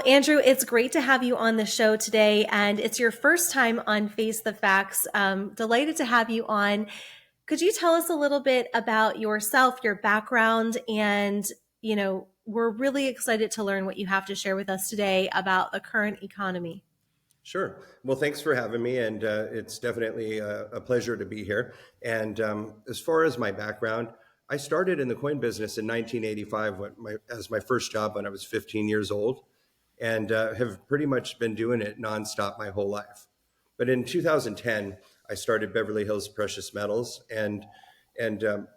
Andrew, it's great to have you on the show today, and it's your first time on Face the Facts. Delighted to have you on. Could you tell us a little bit about yourself, your background, and we're really excited to learn what you have to share with us today about the current economy. Sure. Well, thanks for having me, and it's definitely a pleasure to be here. And as far as my background, I started in the coin business in 1985 as my first job when I was 15 years old, and have pretty much been doing it nonstop my whole life. But in 2010, I started Beverly Hills Precious Metals, and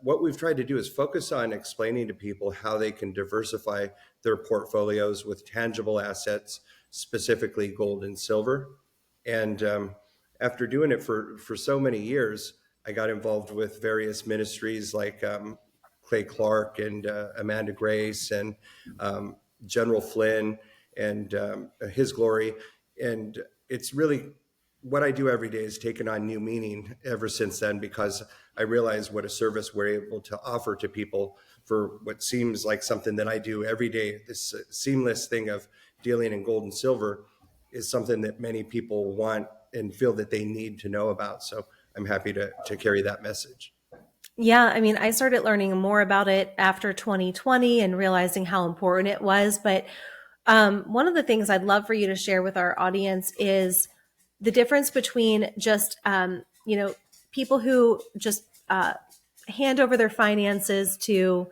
what we've tried to do is focus on explaining to people how they can diversify their portfolios with tangible assets, specifically gold and silver. And after doing it for so many years, I got involved with various ministries like Clay Clark and Amanda Grace and General Flynn and His Glory. And it's really what I do every day is taken on new meaning ever since then, because I realize what a service we're able to offer to people for what seems like something that I do every day. This seamless thing of dealing in gold and silver is something that many people want and feel that they need to know about. So I'm happy to carry that message. Yeah, I mean, I started learning more about it after 2020 and realizing how important it was. But one of the things I'd love for you to share with our audience is the difference between just, people who just hand over their finances to,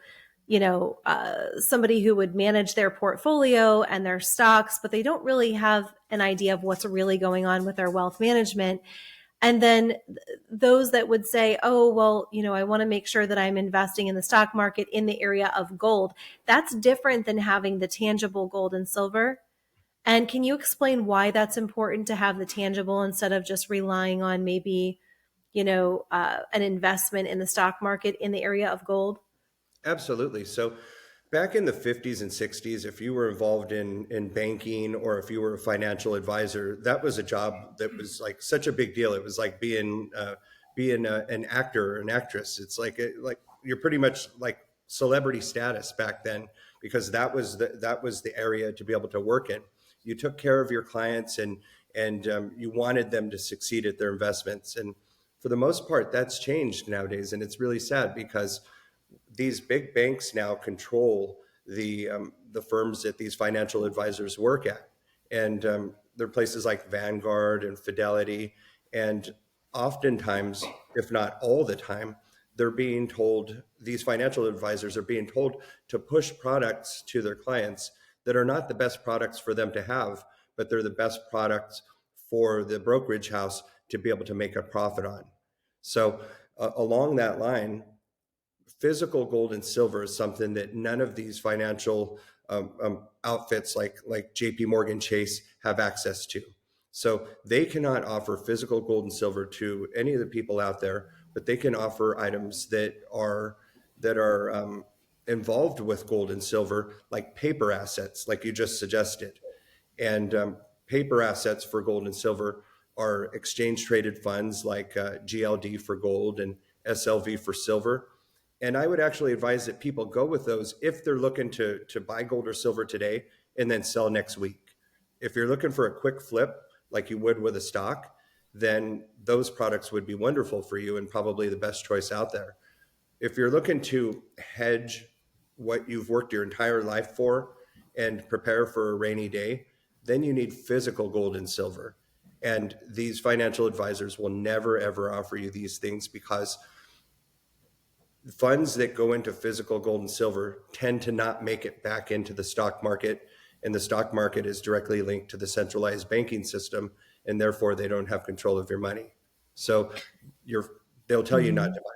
somebody who would manage their portfolio and their stocks, but they don't really have an idea of what's really going on with their wealth management. And then those that would say, oh, well, I want to make sure that I'm investing in the stock market in the area of gold. That's different than having the tangible gold and silver. And can you explain why that's important to have the tangible instead of just relying on maybe, an investment in the stock market in the area of gold? Absolutely. So back in the 50s and 60s, if you were involved in banking or if you were a financial advisor, that was a job that was like such a big deal. It was like being an actor or an actress. It's like you're pretty much like celebrity status back then, because that was the area to be able to work in. You took care of your clients, and you wanted them to succeed at their investments. And for the most part, that's changed nowadays, and it's really sad because these big banks now control the firms that these financial advisors work at, and they're places like Vanguard and Fidelity, and oftentimes, if not all the time, they're being told these financial advisors are being told to push products to their clients that are not the best products for them to have, but they're the best products for the brokerage house to be able to make a profit on. So along that line, physical gold and silver is something that none of these financial outfits like JP Morgan Chase have access to. So they cannot offer physical gold and silver to any of the people out there, but they can offer items that are involved with gold and silver, like paper assets, like you just suggested. And paper assets for gold and silver are exchange traded funds like GLD for gold and SLV for silver. And I would actually advise that people go with those if they're looking to buy gold or silver today and then sell next week. If you're looking for a quick flip, like you would with a stock, then those products would be wonderful for you and probably the best choice out there. If you're looking to hedge what you've worked your entire life for and prepare for a rainy day, then you need physical gold and silver. And these financial advisors will never, ever offer you these things because funds that go into physical gold and silver tend to not make it back into the stock market. And the stock market is directly linked to the centralized banking system, and therefore they don't have control of your money. So they'll tell you not to buy.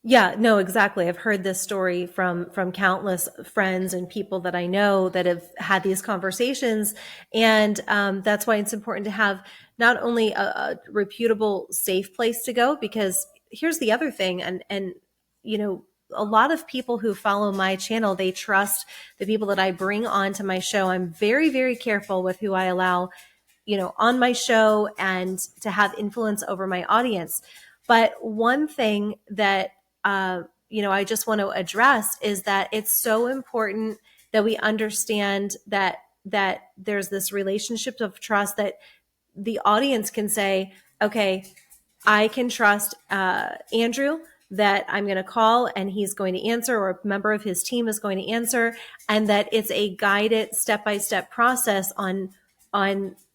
Yeah, no, exactly. I've heard this story from countless friends and people that I know that have had these conversations, and that's why it's important to have not only a reputable, safe place to go. Because here's the other thing, and a lot of people who follow my channel, they trust the people that I bring onto my show. I'm very, very careful with who I allow, on my show and to have influence over my audience. But one thing that I just want to address is that it's so important that we understand that that there's this relationship of trust that the audience can say, okay, I can trust Andrew that I'm going to call and he's going to answer, or a member of his team is going to answer, and that it's a guided step by step process on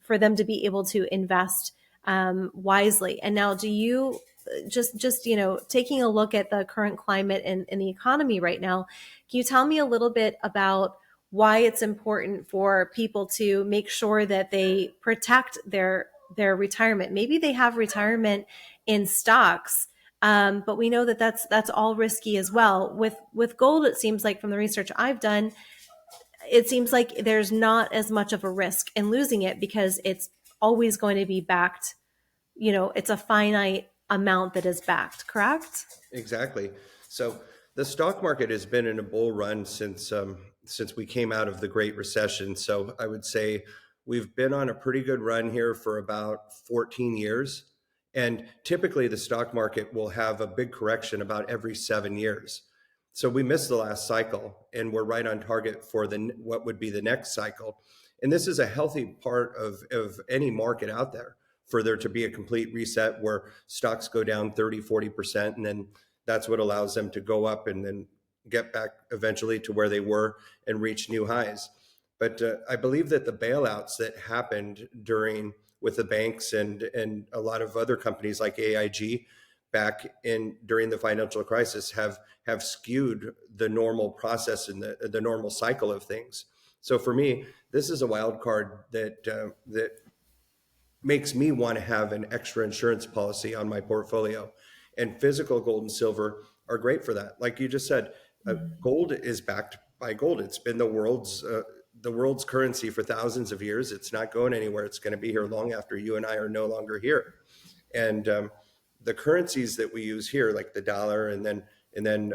for them to be able to invest wisely. And now, do you just taking a look at the current climate in the economy right now? Can you tell me a little bit about why it's important for people to make sure that they protect their retirement? Maybe they have retirement in stocks, but we know that that's all risky as well. With gold, it seems like from the research I've done, it seems like there's not as much of a risk in losing it because it's always going to be backed. It's a finite amount that is backed, correct? Exactly. So the stock market has been in a bull run since we came out of the Great Recession. So I would say we've been on a pretty good run here for about 14 years. And typically the stock market will have a big correction about every 7 years. So we missed the last cycle and we're right on target for the what would be the next cycle. And this is a healthy part of any market out there, for there to be a complete reset where stocks go down 30, 40%, and then that's what allows them to go up and then get back eventually to where they were and reach new highs. But I believe that the bailouts that happened during with the banks and a lot of other companies like AIG back in during the financial crisis have skewed the normal process and the normal cycle of things. So for me, this is a wild card that makes me want to have an extra insurance policy on my portfolio. And physical gold and silver are great for that. Like you just said, gold is backed by gold. It's been the world's currency for thousands of years. It's not going anywhere. It's going to be here long after you and I are no longer here. And the currencies that we use here, like the dollar, and then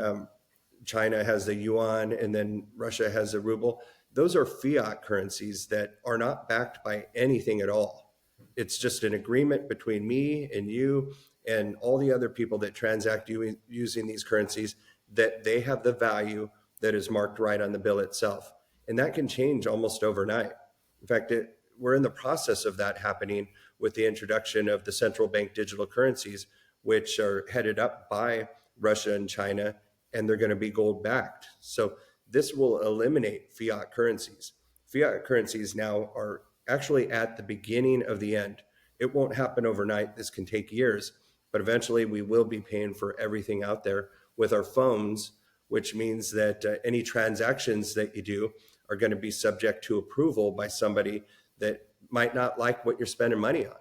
China has the yuan, and then Russia has the ruble. Those are fiat currencies that are not backed by anything at all. It's just an agreement between me and you and all the other people that transact using these currencies, that they have the value that is marked right on the bill itself. And that can change almost overnight. In fact, we're in the process of that happening with the introduction of the central bank digital currencies, which are headed up by Russia and China, and they're going to be gold backed. So this will eliminate fiat currencies. Fiat currencies now are actually at the beginning of the end. It won't happen overnight. This can take years, but eventually we will be paying for everything out there with our phones, which means that any transactions that you do are going to be subject to approval by somebody that might not like what you're spending money on.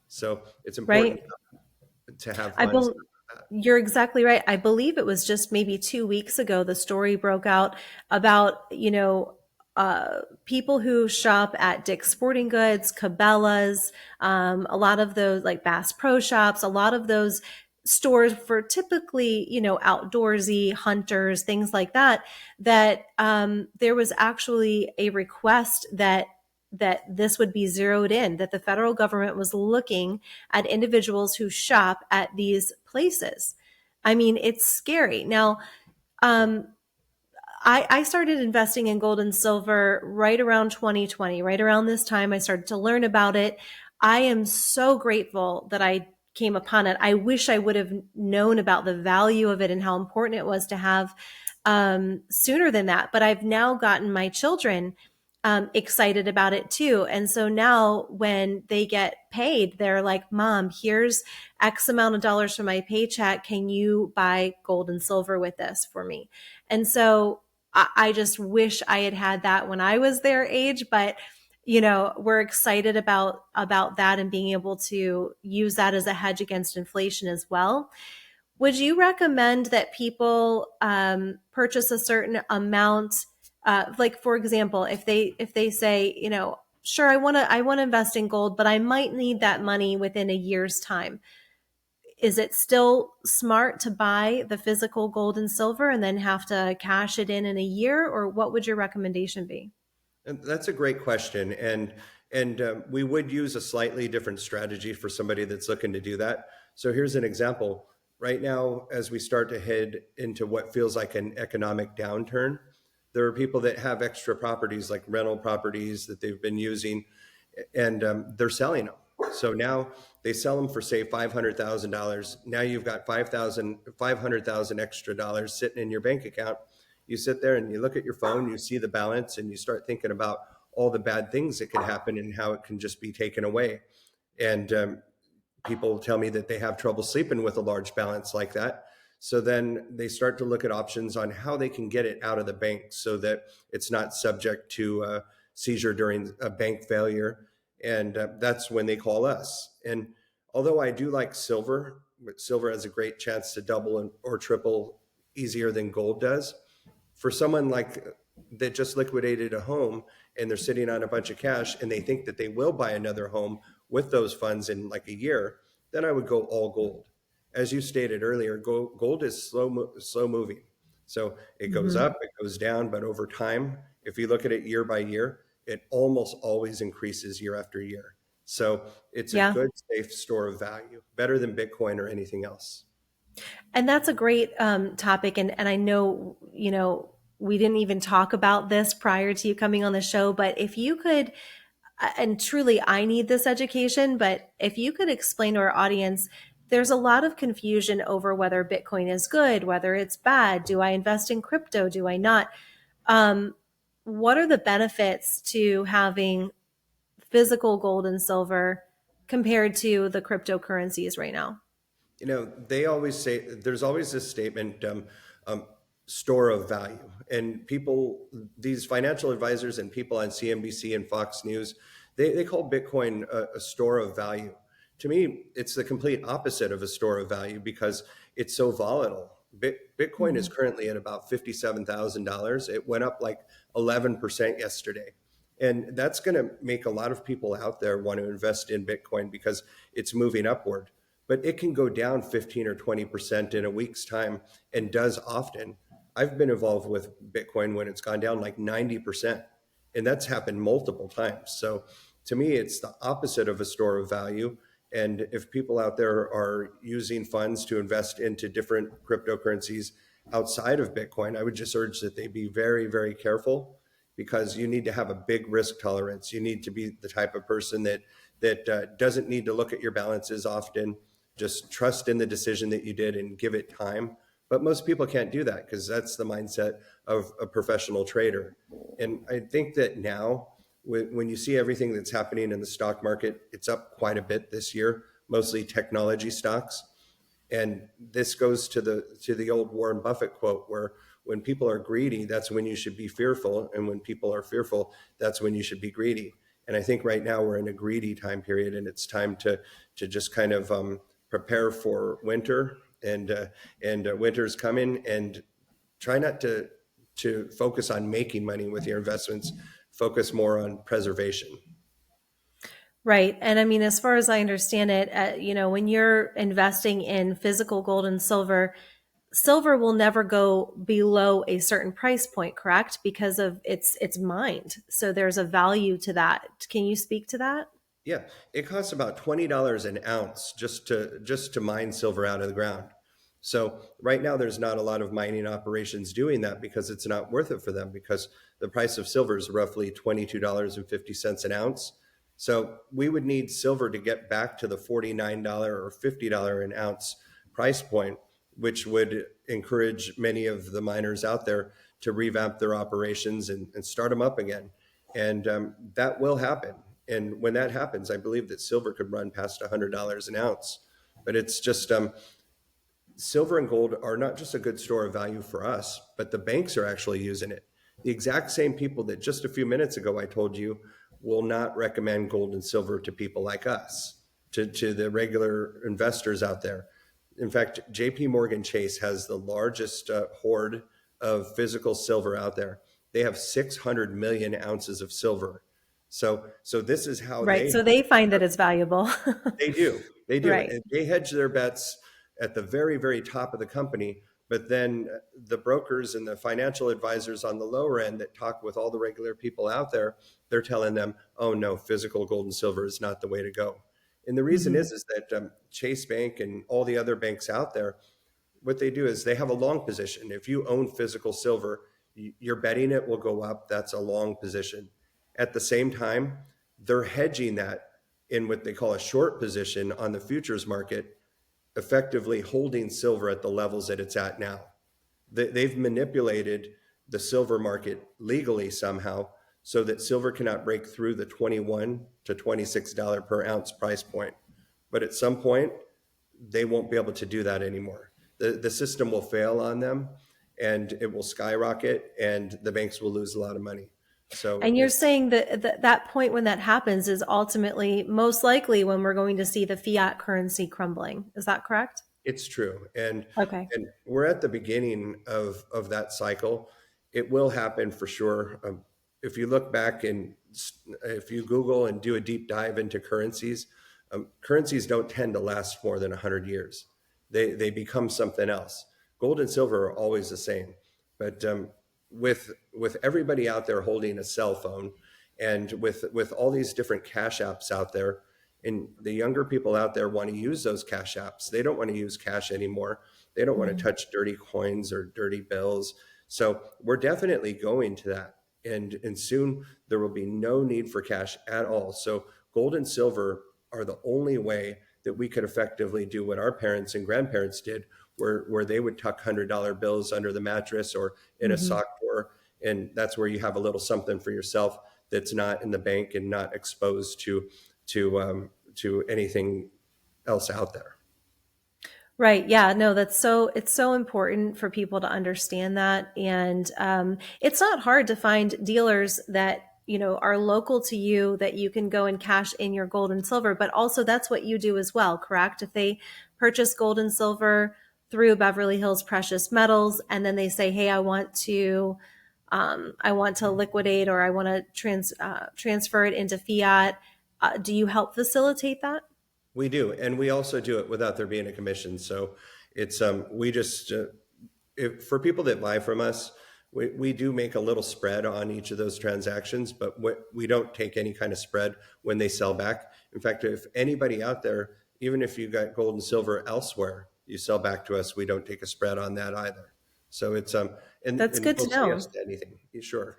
So it's important Right. to have I funds. bel You're exactly right. I believe it was just maybe 2 weeks ago the story broke out about, people who shop at Dick's Sporting Goods, Cabela's, a lot of those like Bass Pro Shops, a lot of those stores for typically, outdoorsy hunters, things like that, that there was actually a request that this would be zeroed in, that the federal government was looking at individuals who shop at these places. I mean, it's scary. Now, um, I started investing in gold and silver right around 2020, right around this time. I started to learn about it. I am so grateful that I came upon it. I wish I would have known about the value of it and how important it was to have sooner than that. But I've now gotten my children excited about it too. And so now when they get paid, they're like, Mom, here's X amount of dollars from my paycheck. Can you buy gold and silver with this for me? And so I just wish I had had that when I was their age, but we're excited about that and being able to use that as a hedge against inflation as well. Would you recommend that people purchase a certain amount? Like for example, if they say, sure, I want to invest in gold, but I might need that money within a year's time. Is it still smart to buy the physical gold and silver and then have to cash it in a year, or what would your recommendation be? And that's a great question, and we would use a slightly different strategy for somebody that's looking to do that. So here's an example. Right now, as we start to head into what feels like an economic downturn, There are people that have extra properties like rental properties that they've been using, and they're selling them. So now they sell them for say $500,000. Now you've got 500,000 extra dollars sitting in your bank account. You sit there and you look at your phone, you see the balance, and you start thinking about all the bad things that could happen and how it can just be taken away. And people tell me that they have trouble sleeping with a large balance like that. So then they start to look at options on how they can get it out of the bank so that it's not subject to seizure during a bank failure. And that's when they call us. And although I do like silver, but silver has a great chance to double or triple easier than gold does. For someone like that just liquidated a home and they're sitting on a bunch of cash and they think that they will buy another home with those funds in like a year, then I would go all gold. As you stated earlier, gold is slow moving. So it goes Hmm. up, it goes down, but over time, if you look at it year by year, it almost always increases year after year. So it's a Yeah. good, safe store of value, better than Bitcoin or anything else. And that's a great topic. And I know, we didn't even talk about this prior to you coming on the show, but if you could, and truly I need this education, but if you could explain to our audience, there's a lot of confusion over whether Bitcoin is good, whether it's bad. Do I invest in crypto? Do I not? Um, what are the benefits to having physical gold and silver compared to the cryptocurrencies right now? They always say there's always this statement, um, store of value. And people, these financial advisors and people on CNBC and Fox News, they call Bitcoin a store of value. To me, it's the complete opposite of a store of value because it's so volatile. Bitcoin is Mhm. currently at about $57,000. It went up like 11% yesterday. And that's going to make a lot of people out there want to invest in Bitcoin because it's moving upward, but it can go down 15 or 20% in a week's time and does often. I've been involved with Bitcoin when it's gone down like 90%, and that's happened multiple times. So to me, it's the opposite of a store of value. And if people out there are using funds to invest into different cryptocurrencies outside of Bitcoin, I would just urge that they be very, very careful because you need to have a big risk tolerance. You need to be the type of person that doesn't need to look at your balances often. Just trust in the decision that you did and give it time. But most people can't do that because that's the mindset of a professional trader. And I think that now, when you see everything that's happening in the stock market, it's up quite a bit this year, mostly technology stocks. And this goes to the old Warren Buffett quote, where when people are greedy, that's when you should be fearful, and when people are fearful, that's when you should be greedy. And I think right now we're in a greedy time period, and it's time to just kind of prepare for winter, and winter's coming, and try not to focus on making money with your investments. Focus more on preservation. Right. And I mean, as far as I understand it, when you're investing in physical gold and silver, silver will never go below a certain price point, correct? Because of it's mined. So there's a value to that. Can you speak to that? Yeah, it costs about $20 an ounce just to mine silver out of the ground. So right now there's not a lot of mining operations doing that because it's not worth it for them because the price of silver is roughly $22.50 an ounce. So we would need silver to get back to the $49 or $50 an ounce price point, which would encourage many of the miners out there to revamp their operations and start them up again. And that will happen. And when that happens, I believe that silver could run past $100 an ounce. But it's just silver and gold are not just a good store of value for us, but the banks are actually using it. The exact same people that just a few minutes ago I told you will not recommend gold and silver to people like us, to the regular investors out there. In fact, JP Morgan Chase has the largest hoard of physical silver out there. They have 600 million ounces of silver. So this is how Right. they So they find that it's valuable. they do. They do. Right. And they hedge their bets at the very, very top of the company. But then the brokers and the financial advisors on the lower end that talk with all the regular people out there, they're telling them, oh, no, physical gold and silver is not the way to go. And the reason Hmm. is that Chase Bank and all the other banks out there, what they do is they have a long position. If you own physical silver, you're betting it will go up. That's a long position. At the same time, they're hedging that in what they call a short position on the futures market, effectively holding silver at the levels that it's at now. They've manipulated the silver market legally somehow so that silver cannot break through the $21 to $26 per ounce price point. But at some point, they won't be able to do that anymore. The system will fail on them and it will skyrocket and the banks will lose a lot of money. So And you're it's saying that that point when that happens is ultimately most likely when we're going to see the fiat currency crumbling. Is that correct? It's true. Okay. And we're at the beginning of that cycle. It will happen for sure. If you look back and if you Google and do a deep dive into currencies, currencies don't tend to last more than 100 years. They become something else. Gold and silver are always the same. But with everybody out there holding a cell phone and with all these different cash apps out there, and the younger people out there want to use those cash apps. They don't want to use cash anymore. They don't want to Mhm. touch dirty coins or dirty bills. So we're definitely going to that. And soon there will be no need for cash at all. So gold and silver are the only way that we could effectively do what our parents and grandparents did, where they would tuck $100 bills under the mattress or in a Mhm. sock drawer. And that's where you have a little something for yourself that's not in the bank and not exposed to anything else out there. Right. Yeah. No, it's so important for people to understand that. And it's not hard to find dealers that, are local to you that you can go and cash in your gold and silver. But also, that's what you do as well, correct? If they purchase gold and silver through Beverly Hills Precious Metals and then they say, hey, I want to liquidate or I want to transfer it into fiat. Do you help facilitate that? We do, and we also do it without there being a commission. So it's we just for people that buy from us, we do make a little spread on each of those transactions, but we don't take any kind of spread when they sell back. In fact, if anybody out there, even if you got gold and silver elsewhere, you sell back to us, we don't take a spread on that either. So it's That's and good to they'll say yes know. to anything. Sure.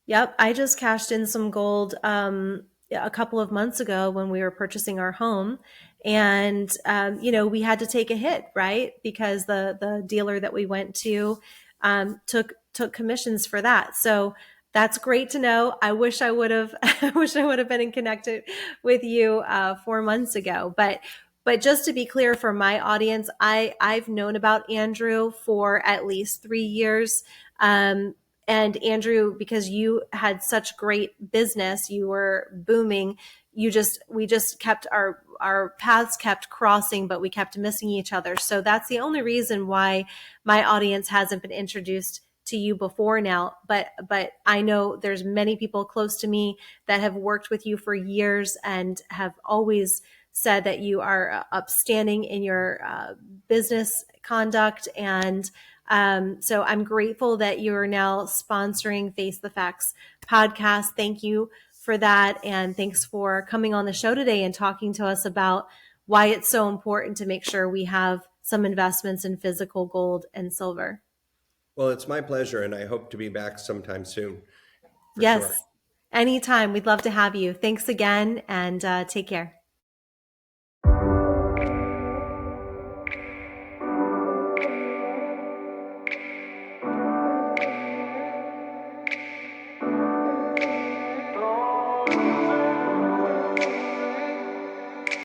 Yep, I just cashed in some gold a couple of months ago when we were purchasing our home, and we had to take a hit, right? Because the dealer that we went to took commissions for that. So that's great to know. I wish I would have I wish I would have been in connected with you 4 months ago, but just to be clear for my audience, I've known about Andrew for at least 3 years. Um, and Andrew, because you had such great business, you were booming. We just kept our paths kept crossing, but we kept missing each other. So that's the only reason why my audience hasn't been introduced to you before now. But I know there's many people close to me that have worked with you for years and have always said that you are upstanding in your business conduct and so I'm grateful that you're now sponsoring Face the Facts podcast. Thank you for that. And thanks for coming on the show today and talking to us about why it's so important to make sure we have some investments in physical gold and silver. Well, it's my pleasure, and I hope to be back sometime soon, for Yes, sure. anytime. We'd love to have you. Thanks again and take care.